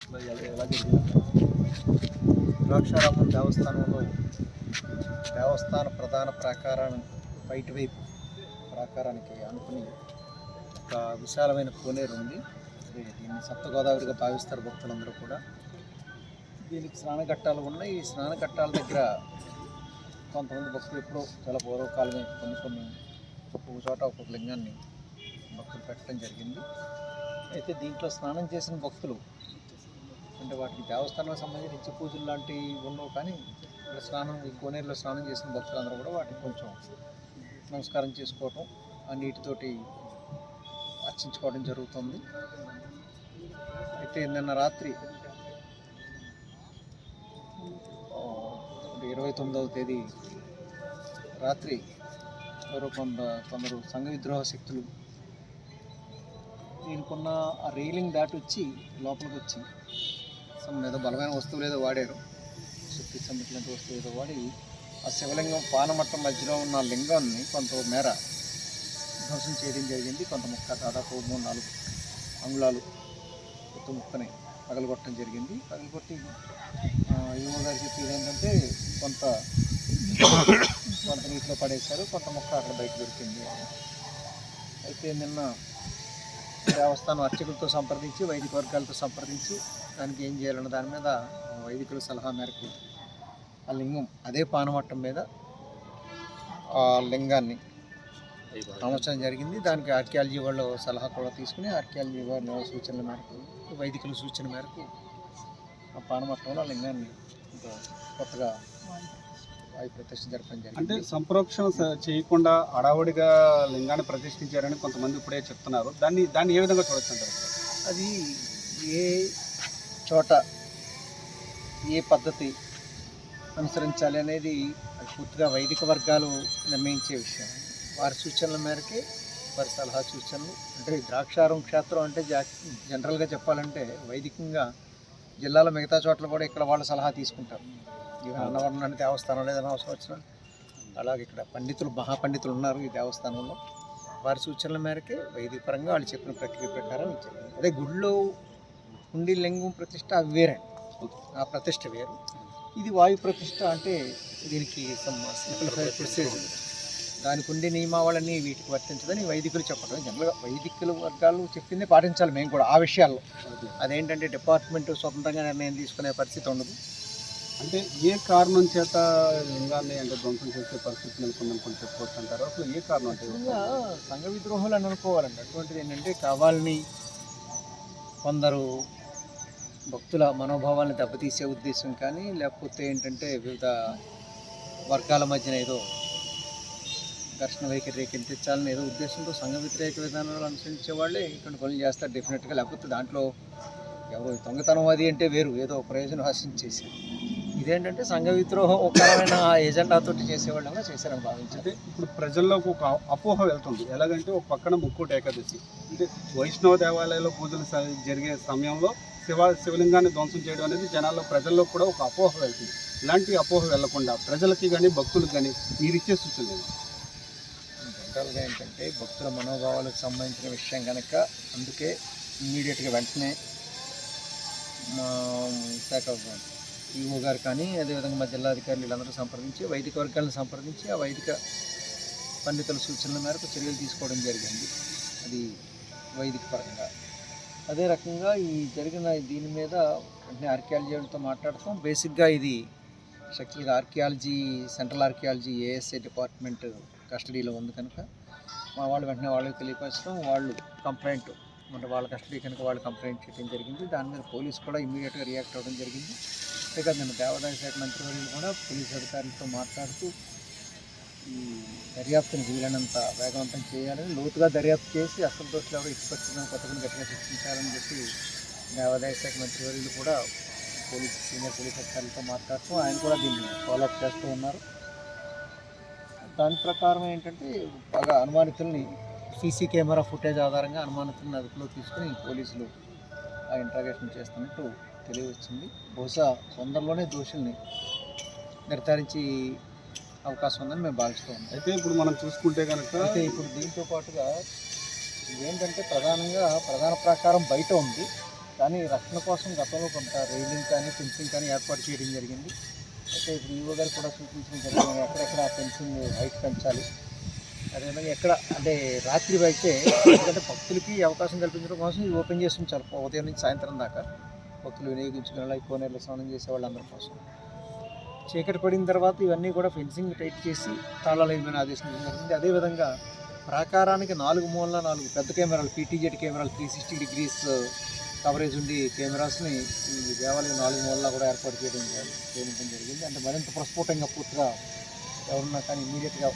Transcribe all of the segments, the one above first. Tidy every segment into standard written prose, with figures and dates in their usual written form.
ఎలా జరిగింది? ద్రాక్షారామం దేవస్థానంలో దేవస్థాన ప్రధాన ప్రాకారానికి బయట వైపు ప్రాకారానికి అనుకుని ఒక విశాలమైన కోనేరు ఉంది. దీన్ని సప్తగోదావరిగా భావిస్తారు భక్తులందరూ కూడా. దీనికి స్నానఘట్టాలు ఉన్నాయి. ఈ స్నానఘట్టాల దగ్గర కొంతమంది భక్తులు ఎప్పుడో చాలా పూర్వకాలమే కొన్ని ఒక్కొక్క చోట ఒక్కొక్క లింగాన్ని భక్తులు పెట్టడం జరిగింది. అయితే దీంట్లో స్నానం చేసిన భక్తులు అంటే వాటికి దేవస్థానానికి సంబంధించి నిత్య పూజలు లాంటివి ఉండవు, కానీ ఇక్కడ ఈ కోనేరులో స్నానం చేసిన భక్తులందరూ కూడా వాటికి కొంచెం నమస్కారం చేసుకోవటం, ఆ నీటితోటి అర్చించుకోవడం జరుగుతుంది. అయితే నిన్న రాత్రి 29వ తేదీ రాత్రి కొందరు సంఘ విద్రోహ శక్తులు దీనికున్న ఆ రైలింగ్ దాటి వచ్చి లోపలికి వచ్చి ఏదో బలమైన వస్తువులు ఏదో వాడారు, శక్తి సంబంధించిన వస్తువు ఏదో వాడి ఆ శివలింగం పానమట్టం మధ్యలో ఉన్న లింగాన్ని కొంత మేర ధ్వంసం చేయడం జరిగింది. కొంత ముక్క దాదాపు 3-4 అంగుళాలు కొత్త ముక్కని పగలగొట్టడం జరిగింది. పగలగొట్టి యువ గారు చెప్పేది ఏంటంటే కొంత నీటిలో పడేశారు, కొంత ముక్క అక్కడ బయట దొరికింది. అయితే నిన్న దేవస్థానం అర్చకులతో సంప్రదించి వైదిక వర్గాలతో సంప్రదించి దానికి ఏం చేయాలన్న దాని మీద వైదికుల సలహా మేరకు ఆ లింగం అదే పానమట్టం మీద ఆ లింగాన్ని అమర్చడం జరిగింది. దానికి ఆర్కియాలజీ వాళ్ళు సలహా కూడా తీసుకుని ఆర్కియాలజీ వాళ్ళ సూచనల మేరకు వైదికుల సూచన మేరకు ఆ పానమట్టంలో ఆ లింగాన్ని కొత్తగా వాయు ప్రతిష్ఠ జరపడం జరిగింది. అంటే సంప్రోక్షణ చేయకుండా అడావుడిగా లింగాన్ని ప్రతిష్ఠించారని కొంతమంది ఇప్పుడే చెప్తున్నారు. దాన్ని ఏ విధంగా చూడొచ్చు అంటారు? అది ఏ చోట ఏ పద్ధతి అనుసరించాలి అనేది అది పూర్తిగా వైదిక వర్గాలు నిర్ణయించే విషయం. వారి సూచనల మేరకే వారి సలహా సూచనలు అంటే ద్రాక్షారం క్షేత్రం అంటే జనరల్గా చెప్పాలంటే వైదికంగా జిల్లాలో మిగతా చోట్ల కూడా ఇక్కడ వాళ్ళ సలహా తీసుకుంటారు. ఈవెన్ అన్నవరం అంటే దేవస్థానంలో ఏదైనా అవసరం వచ్చినా అలాగే ఇక్కడ మహాపండితులు ఉన్నారు ఈ దేవస్థానంలో. వారి సూచనల మేరకే వైదిక పరంగా వాళ్ళు చెప్పిన ప్రక్రియ ప్రకారం ఇచ్చారు. అదే గుడిలో ఉండి లింగం ప్రతిష్ట అవి వేరే, ఆ ప్రతిష్ట వేరు. ఇది వాయు ప్రతిష్ట అంటే దీనికి సింప్లిఫైడ్ ప్రొసీజర్, దానికి ఉండే నియమావళిని వీటికి వర్తించదని వైదికులు చెప్పడం. జనరల్గా వైదికుల వర్గాలు చెప్పిందే పాటించాలి మేము కూడా ఆ విషయాల్లో. అదేంటంటే డిపార్ట్మెంట్ స్వతంత్రంగా నిర్ణయం తీసుకునే పరిస్థితి ఉండదు. అంటే ఏ కారణం చేత లింగాన్ని అంటే ధ్వంసం చేసే పరిస్థితి నెలకొందని కొంచెం చెప్పుకోవచ్చు అంటారు. అసలు ఏ కారణం అంటే సంఘ విద్రోహాలు అని అనుకోవాలండి. అటువంటిది ఏంటంటే కావాలని కొందరు భక్తుల మనోభావాలను దెబ్బతీసే ఉద్దేశం కానీ, లేకపోతే ఏంటంటే వివిధ వర్గాల మధ్యన ఏదో ఘర్షణ వైఖరి రేకెత్తించాలని ఏదో ఉద్దేశంతో సంఘ వ్యతిరేక విధానాలు అనుసరించే వాళ్ళే ఇటువంటి పనులు చేస్తారు డెఫినెట్గా. లేకపోతే దాంట్లో ఎవరు దొంగతనం అది అంటే వేరు, ఏదో ప్రయోజనం ఆశించేసారు. ఇదేంటంటే సంఘ విద్రోహకరమైన ఎజెండాతో చేసేవాళ్ళగా చేశారని భావించింది. ఇప్పుడు ప్రజల్లోకి ఒక అపోహ వెళ్తుంది. ఎలాగంటే ఒక పక్కన ముక్కోటి ఏకాదశి అంటే వైష్ణవ దేవాలయాల్లో పూజలు జరిగే సమయంలో శివలింగాన్ని ధ్వంసం చేయడం అనేది జనాల్లో ప్రజల్లో కూడా ఒక అపోహ వెళ్తుంది. ఇలాంటి అపోహ వెళ్లకుండా ప్రజలకి కానీ భక్తులకు కానీ మీరు ఇచ్చే సూచనలు జనరల్గా ఏంటంటే భక్తుల మనోభావాలకు సంబంధించిన విషయం కనుక అందుకే ఇమ్మీడియట్గా వెంటనే మా శాఖ ఈఓ గారు కానీ అదేవిధంగా మా జిల్లాధికారులు వీళ్ళందరూ సంప్రదించి వైదిక వర్గాలను సంప్రదించి ఆ వైదిక పండితుల సూచనల మేరకు చర్యలు తీసుకోవడం జరిగింది. అది వైదిక పరంగా. అదే రకంగా ఈ జరిగిన దీని మీద వెంటనే ఆర్కియాలజీ వాళ్ళతో మాట్లాడతాం. బేసిక్గా ఇది యాక్చువల్గా సెంట్రల్ ఆర్కియాలజీ ఏఎస్ఏ డిపార్ట్మెంట్ కస్టడీలో ఉంది కనుక మా వాళ్ళు వెంటనే వాళ్ళకి తెలియపరచడం, వాళ్ళు కంప్లైంట్ అంటే వాళ్ళ కస్టడీ కనుక వాళ్ళు కంప్లైంట్ చేయడం జరిగింది. దాని మీద పోలీసు కూడా ఇమ్మీడియట్గా రియాక్ట్ అవ్వడం జరిగింది. అంతేకాదు నేను దేవాదాయ శాఖ మంత్రివర్యులు కూడా పోలీసు అధికారులతో మాట్లాడుతూ ఈ దర్యాప్తుని వీలైనంత వేగవంతం చేయాలని, లోతుగా దర్యాప్తు చేసి అసంతోషులు ఎవరు ఇచ్చిపెట్టుకున్న కొత్తగా గట్టిగా శిక్షించాలని చెప్పి దేవాదాయ శాఖ మంత్రివర్యులు కూడా సీనియర్ పోలీస్ అధికారులతో మాట్లాడుతూ ఆయన కూడా దీన్ని ఫాలోఅప్ చేస్తూ ఉన్నారు. దాని ప్రకారం ఏంటంటే బాగా అనుమానితుల్ని సీసీ కెమెరా ఫుటేజ్ ఆధారంగా అనుమానితులను అదుపులో తీసుకుని పోలీసులు ఆ ఇంట్రాగేషన్ చేస్తున్నట్టు తెలియవచ్చింది. బహుశా తొందరలోనే దోషుల్ని నిర్ధారించి అవకాశం ఉందని మేము భావిస్తూ ఉన్నాం. అయితే ఇప్పుడు మనం చూసుకుంటే కనుక ఇప్పుడు దీంతో పాటుగా ఏంటంటే ప్రధాన ప్రాకారం బయట ఉంది, కానీ రక్షణ కోసం గతంలో కొంత రైలింగ్ కానీ ఫెన్సింగ్ కానీ ఏర్పాటు చేయడం జరిగింది. అయితే ఇప్పుడు ఈవో గారు కూడా సూచించడం జరిగింది, ఎక్కడెక్కడ ఫెన్సింగ్ హైట్ పెంచాలి, అదేవిధంగా ఎక్కడ అంటే రాత్రి అయితే ఎందుకంటే భక్తులకి అవకాశం కల్పించడం కోసం ఇది ఓపెన్ చేసి ఉంచాలి ఉదయం నుంచి సాయంత్రం దాకా భక్తులు వినియోగించుకునేలా ఎక్కువ నీళ్ళు స్నానం చేసే వాళ్ళందరి కోసం. చీకటి పడిన తర్వాత ఇవన్నీ కూడా ఫెన్సింగ్ టైట్ చేసి తాళాలు వేయమని ఆదేశించడం జరిగింది. అదేవిధంగా ప్రాకారానికి 4 మూలల 4 పెద్ద కెమెరాలు PTZ కెమెరాలు 360 డిగ్రీస్ కవరేజ్ ఉండి కెమెరాస్ని ఈ దేవాలయం 4 మూలలా కూడా ఏర్పాటు చేయడం జరిగింది. అంటే మరింత ప్రస్ఫుటంగా పూర్తిగా ఎవరున్నా కానీ ఇమీడియట్గా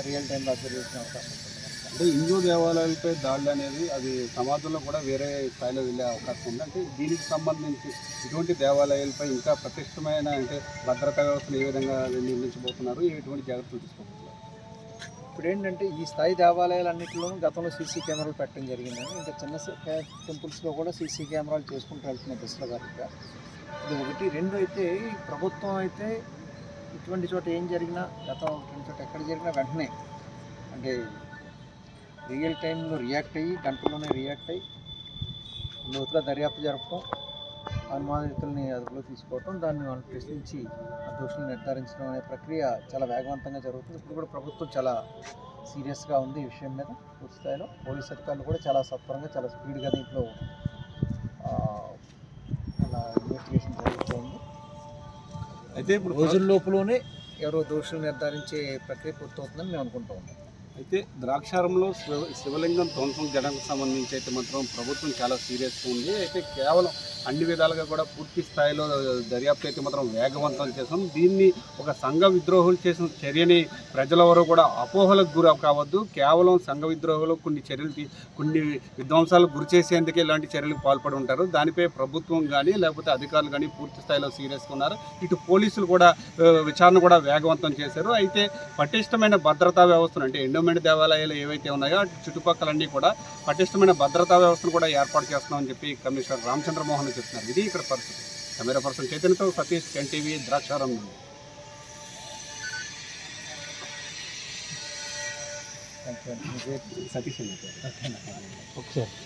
రియల్ టైంలో అబ్జర్వ్ చేసిన అవకాశం ఉంటుంది. అంటే హిందూ దేవాలయాలపై దాడులు అనేది అది సమాజంలో కూడా వేరే స్థాయిలో వెళ్ళే అవకాశం ఉంది. అంటే దీనికి సంబంధించి ఇటువంటి దేవాలయాలపై ఇంకా ప్రతిష్టమైన అంటే భద్రతా వ్యవస్థను ఏ విధంగా నిర్మించబోతున్నారు, ఎటువంటి జాగ్రత్తలు తీసుకోబోతున్నారు? ఇప్పుడు ఏంటంటే ఈ స్థాయి దేవాలయాలన్నింటిలోనూ గతంలో సీసీ కెమెరాలు పెట్టడం జరిగిందని, ఇంకా చిన్న టెంపుల్స్లో కూడా సీసీ కెమెరాలు చేసుకుంటూ వెళ్తున్నాయి దశల వారీగా. ఇది ఒకటి. 2 అయితే ప్రభుత్వం అయితే ఇటువంటి చోట ఏం జరిగినా గతం ఇటువంటి చోట ఎక్కడ జరిగినా వెంటనే అంటే రియల్ టైంలో రియాక్ట్ అయ్యి గంటల్లోనే రియాక్ట్ అయ్యి లోతుగా దర్యాప్తు జరపడం, అనుమానితుల్ని అదుపులో తీసుకోవటం, దాన్ని వాళ్ళు ప్రశ్నించి ఆ దోషులను నిర్ధారించడం అనే ప్రక్రియ చాలా వేగవంతంగా జరుగుతుంది. ఇప్పుడు కూడా ప్రభుత్వం చాలా సీరియస్గా ఉంది ఈ విషయం మీద. పూర్తి స్థాయిలో పోలీస్ అధికారులు కూడా చాలా సత్వరంగా చాలా స్పీడ్గా దీంట్లో అలా ఇన్వెస్టిగేషన్ జరుగుతుంది. అయితే ఇప్పుడు రోజుల లోపులోనే ఎవరో దోషులు నిర్ధారించే ప్రక్రియ పూర్తవుతుందని మేము అనుకుంటూ ఉన్నాం. అయితే ద్రాక్షారంలో శివలింగం ధ్వంసం జరగడానికి సంబంధించి అయితే మాత్రం ప్రభుత్వం చాలా సీరియస్గా ఉంది. అయితే కేవలం అన్ని విధాలుగా కూడా పూర్తి స్థాయిలో దర్యాప్తు అయితే మాత్రం వేగవంతం చేస్తాం. దీన్ని ఒక సంఘ విద్రోహులు చేసిన చర్యని ప్రజలెవరూ కూడా అపోహలకు గురి కావద్దు. కేవలం సంఘ విద్రోహులు కొన్ని విధ్వంసాలకు గురి చేసేందుకే ఇలాంటి చర్యలకు పాల్పడి ఉంటారు. దానిపై ప్రభుత్వం కానీ లేకపోతే అధికారులు కానీ పూర్తి స్థాయిలో సీరియస్గా ఉన్నారు. ఇటు పోలీసులు కూడా విచారణ కూడా వేగవంతం చేశారు. అయితే పటిష్టమైన భద్రతా వ్యవస్థను అంటే ఎండోమెంట్ దేవాలయాలు ఏవైతే ఉన్నాయో అటు చుట్టుపక్కలన్నీ కూడా పటిష్టమైన భద్రతా వ్యవస్థను కూడా ఏర్పాటు చేస్తున్నామని చెప్పి కమిషనర్ రామచంద్రమోహన్ చెప్తున్నారు. ఇది ఇక్కడ పరిస్థితి. కెమెరా పర్సన్ చైతన్యతో సతీష్, NTV, ద్రాక్షారం నుండి. Thank you. సతీష్ అండి. ఓకే.